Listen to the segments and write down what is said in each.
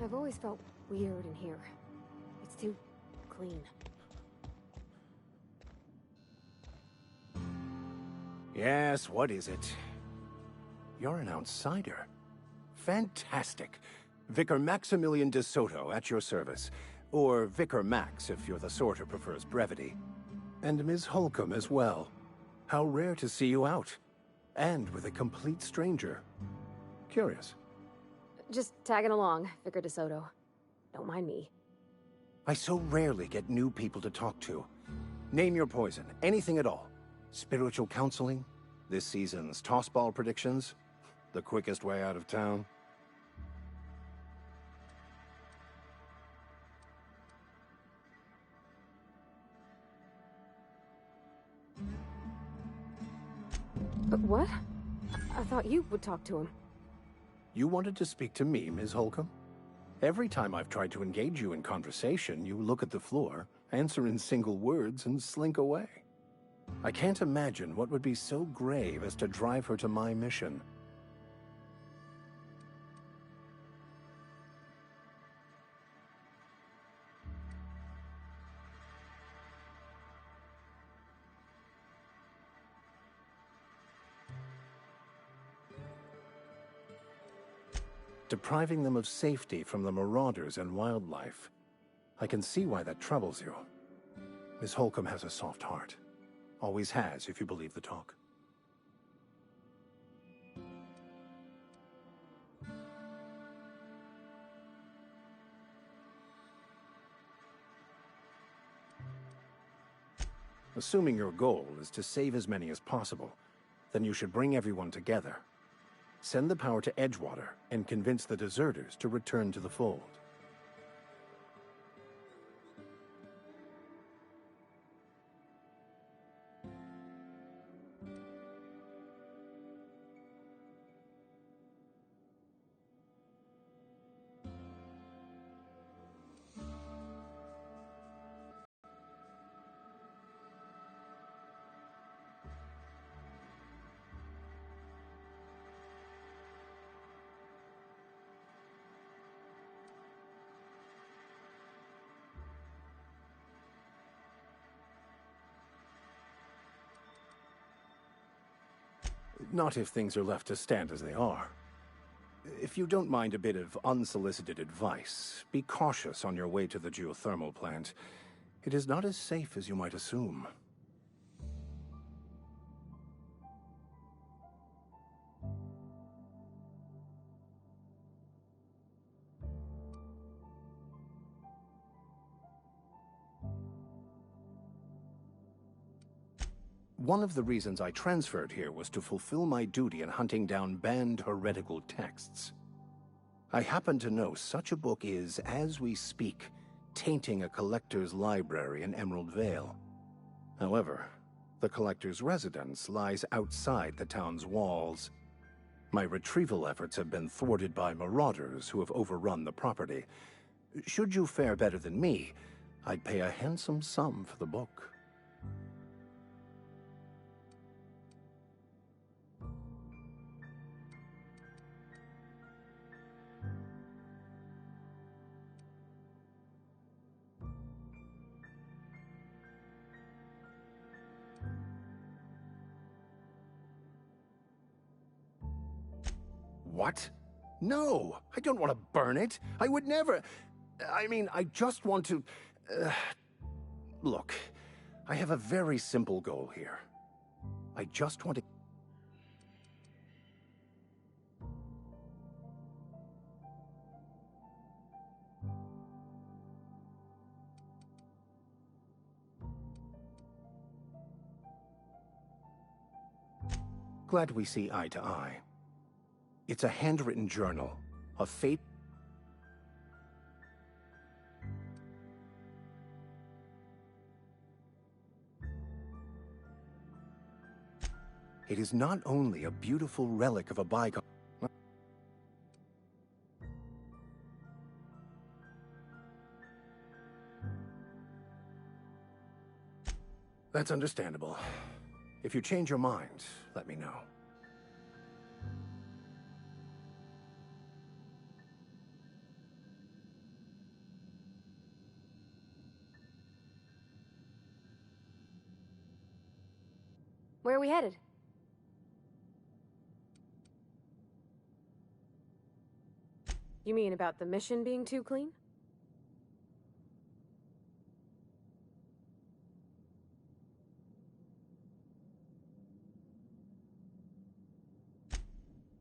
I've always felt weird in here. It's too clean. Yes, what is it? You're an outsider. Fantastic. Vicar Maximilian de Soto at your service. Or Vicar Max if you're the sort who prefers brevity. And Ms. Holcomb as well. How rare to see you out. And with a complete stranger. Curious. Just tagging along, Vicar DeSoto. Don't mind me. I so rarely get new people to talk to. Name your poison, anything at all. Spiritual counseling? This season's tossball predictions? The quickest way out of town? But what? I thought you would talk to him. You wanted to speak to me, Ms. Holcomb? Every time I've tried to engage you in conversation, you look at the floor, answer in single words, and slink away. I can't imagine what would be so grave as to drive her to my mission. Depriving them of safety from the marauders and wildlife. I can see why that troubles you. Miss Holcomb has a soft heart. Always has, if you believe the talk. Assuming your goal is to save as many as possible, then you should bring everyone together. Send the power to Edgewater and convince the deserters to return to the fold. Not if things are left to stand as they are. If you don't mind a bit of unsolicited advice, be cautious on your way to the geothermal plant. It is not as safe as you might assume. One of the reasons I transferred here was to fulfill my duty in hunting down banned heretical texts. I happen to know such a book is, as we speak, tainting a collector's library in Emerald Vale. However, the collector's residence lies outside the town's walls. My retrieval efforts have been thwarted by marauders who have overrun the property. Should you fare better than me, I'd pay a handsome sum for the book. What? No, I don't want to burn it. I would never... I mean, I just want to... Look, I have a very simple goal here. I just want to... Glad we see eye to eye. It's a handwritten journal, a fate... It is not only a beautiful relic of a bygone... That's understandable. If you change your mind, let me know. Where are we headed? You mean about the mission being too clean?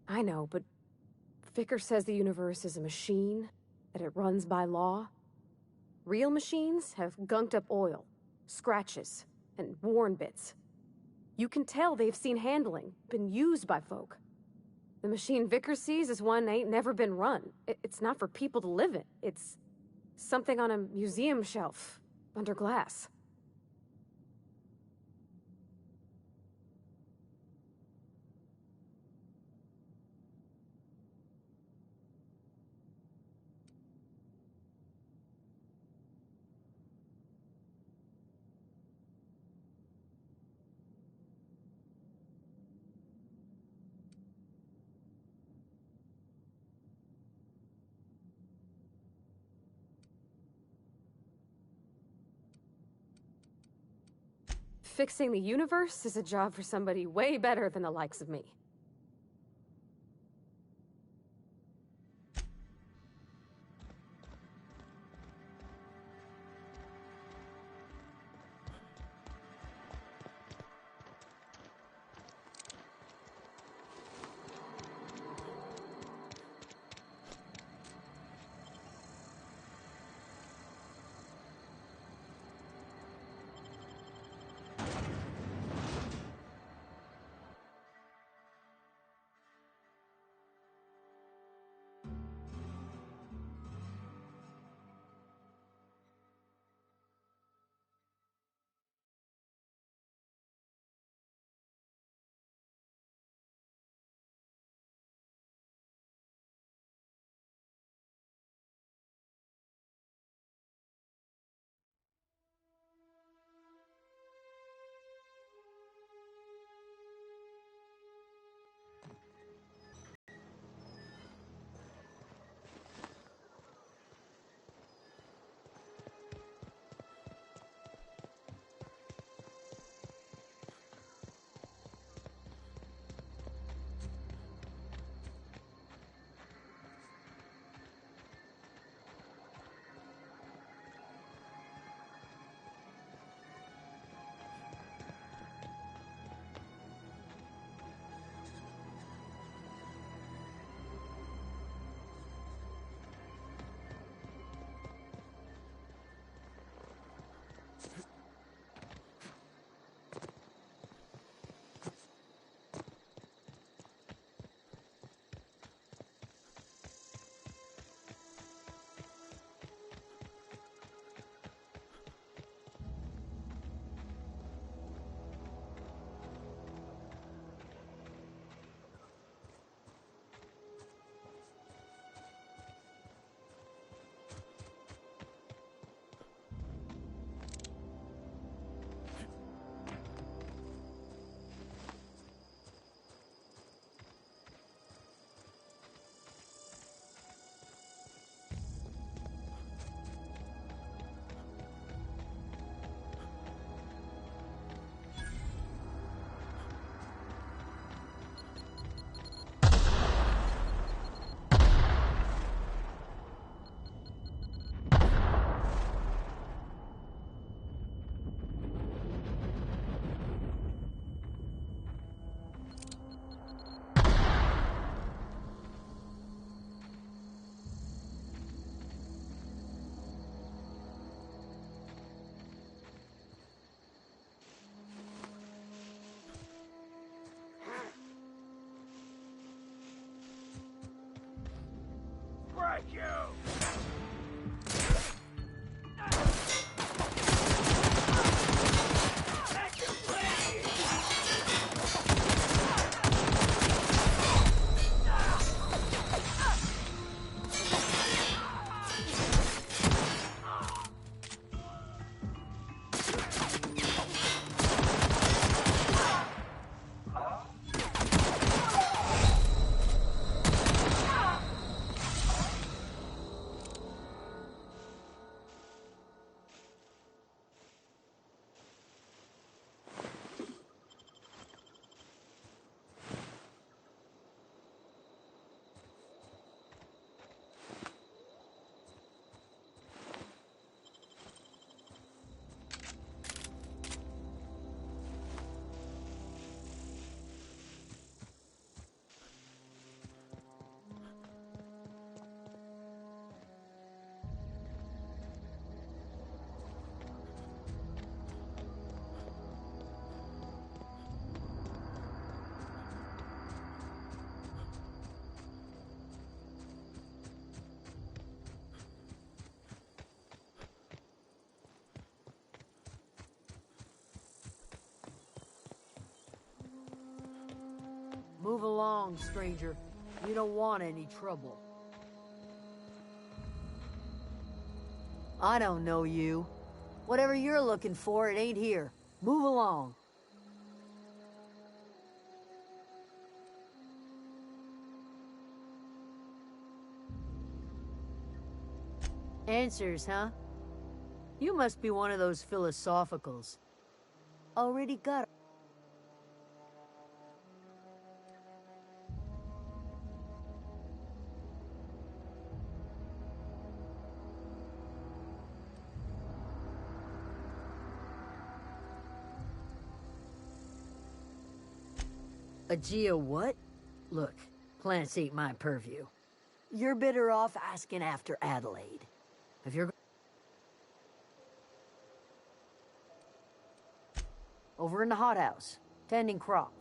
I know, but Vicker says the universe is a machine, that it runs by law. Real machines have gunked up oil, scratches, and worn bits. You can tell they've seen handling, been used by folk. The machine Vickers sees is one ain't never been run. It's not for people to live in. It's something on a museum shelf, under glass. Fixing the universe is a job for somebody way better than the likes of me. Move along, stranger. We don't want any trouble. I don't know you. Whatever you're looking for, it ain't here. Move along. Answers, huh? You must be one of those philosophicals. Already got it. A geo what? Look, plants ain't my purview. You're better off asking after Adelaide. If you're... Over in the hothouse, tending crop.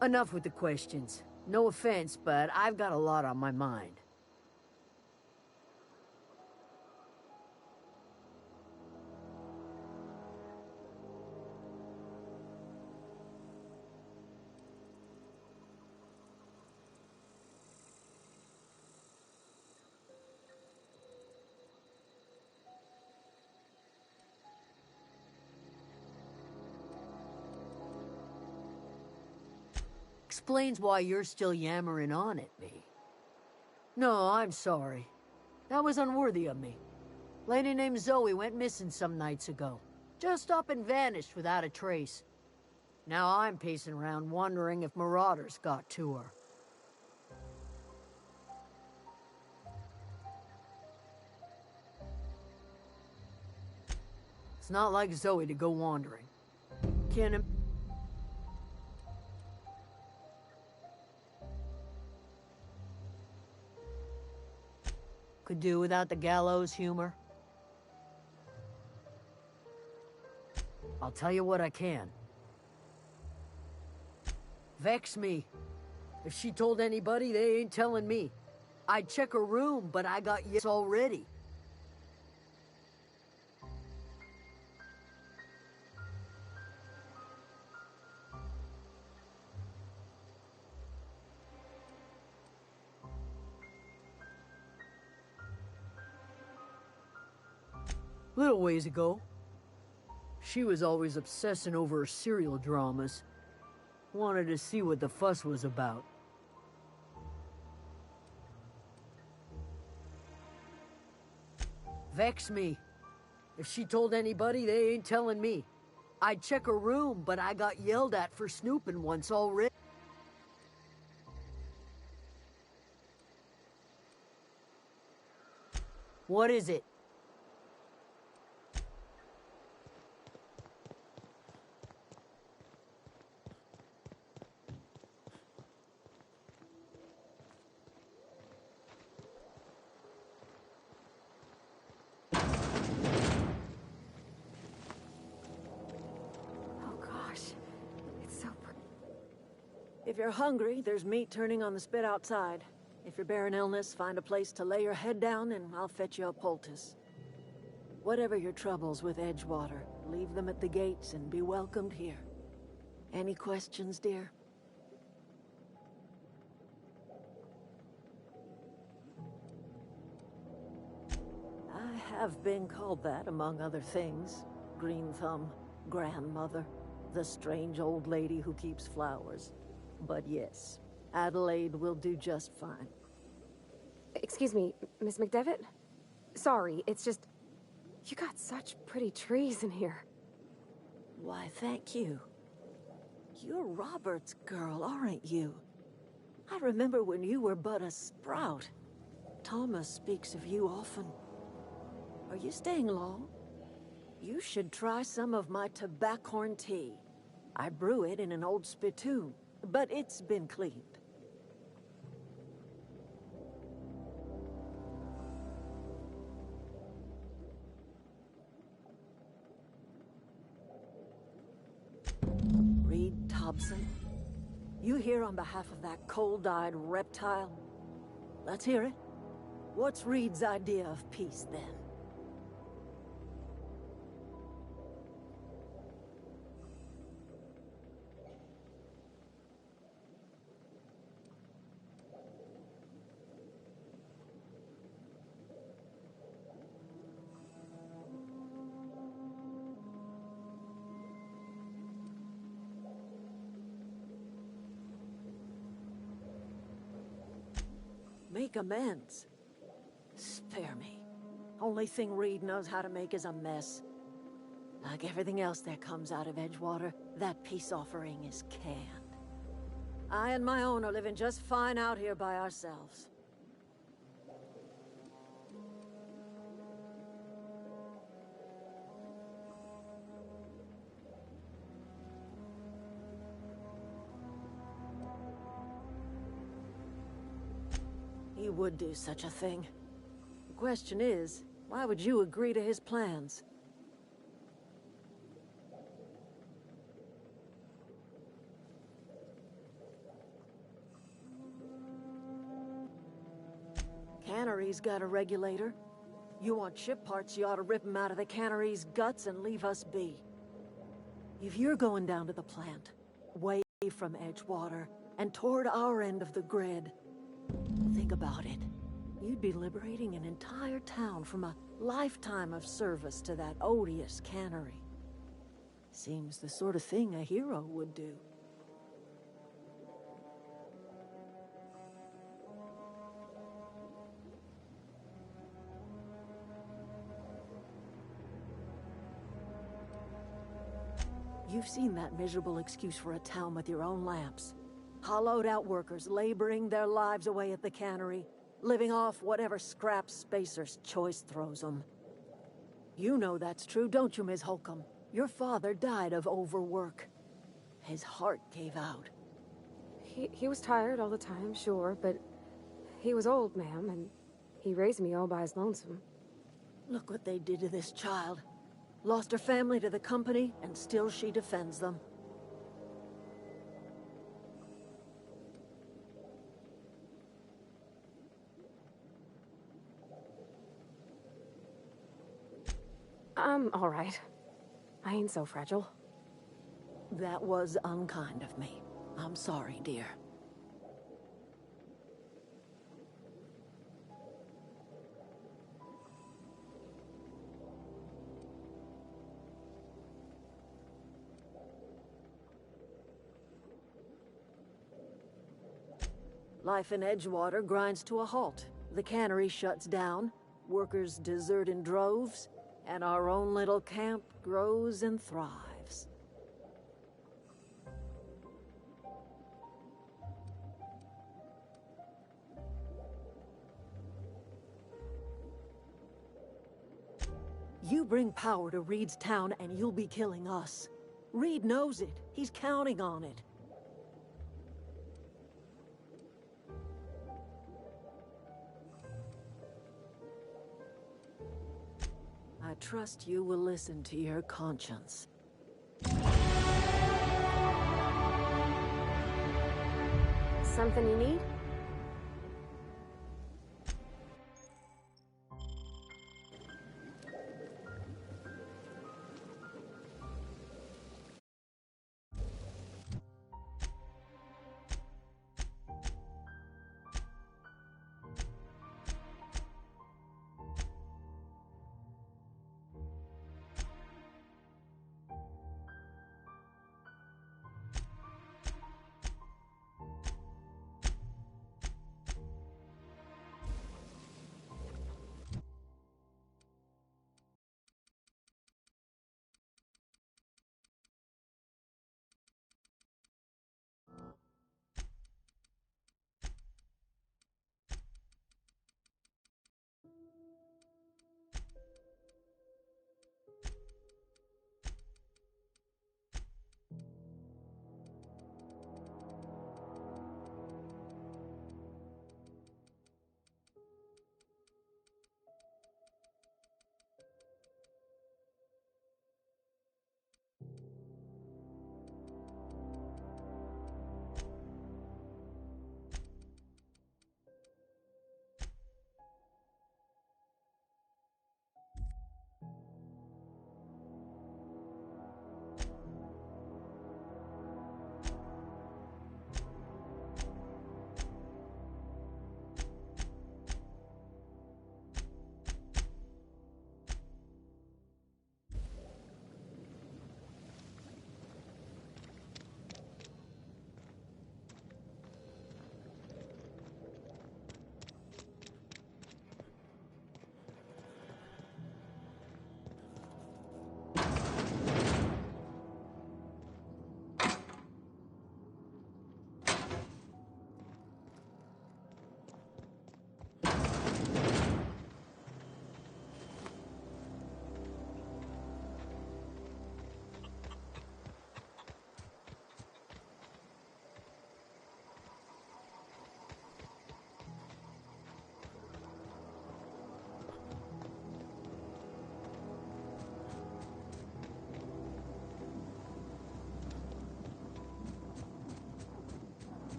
Enough with the questions. No offense, but I've got a lot on my mind. Explains why you're still yammering on at me. No, I'm sorry. That was unworthy of me. Lady named Zoe went missing some nights ago. Just up and vanished without a trace. Now I'm pacing around wondering if marauders got to her. It's not like Zoe to go wandering. Can't... Could do without the gallows humor. I'll tell you what I can. Vex me. If she told anybody, they ain't telling me. I'd check her room, but I got yes already. Little ways ago. She was always obsessing over her serial dramas. Wanted to see what the fuss was about. Vex me. If she told anybody, they ain't telling me. I'd check her room, but I got yelled at for snooping once already. What is it? If you're hungry, there's meat turning on the spit outside. If you're bearing illness, find a place to lay your head down and I'll fetch you a poultice. Whatever your troubles with Edgewater, leave them at the gates and be welcomed here. Any questions, dear? I have been called that, among other things. Green Thumb, grandmother, the strange old lady who keeps flowers. But yes, Adelaide will do just fine. Excuse me, Miss McDevitt? Sorry, it's just... You got such pretty trees in here. Why, thank you. You're Robert's girl, aren't you? I remember when you were but a sprout. Thomas speaks of you often. Are you staying long? You should try some of my tobaccorn tea. I brew it in an old spittoon, but it's been cleaned. Reed Thompson? You here on behalf of that cold-eyed reptile? Let's hear it. What's Reed's idea of peace, then? make amends. Spare me. Only thing Reed knows how to make is a mess. Like everything else that comes out of Edgewater, that peace offering is canned. I and my own are living just fine out here by ourselves. He would do such a thing. The question is, why would you agree to his plans? Cannery's got a regulator. You want ship parts, you ought to rip them out of the cannery's guts and leave us be. If you're going down to the plant, away from Edgewater, and toward our end of the grid, think about it. You'd be liberating an entire town from a lifetime of service to that odious cannery. Seems the sort of thing a hero would do. You've seen that miserable excuse for a town with your own lamps. Hollowed out workers laboring their lives away at the cannery, living off whatever scraps Spacer's choice throws them. You know that's true, don't you, Ms. Holcomb? Your father died of overwork. His heart gave out. He was tired all the time, sure, but he was old, ma'am, and he raised me all by his lonesome. Look what they did to this child. Lost her family to the company, and still she defends them. I'm all right. I ain't so fragile. That was unkind of me. I'm sorry, dear. Life in Edgewater grinds to a halt. The cannery shuts down, workers desert in droves, and our own little camp grows and thrives. You bring power to Reed's town and you'll be killing us. Reed knows it. He's counting on it. I trust you will listen to your conscience. Something you need?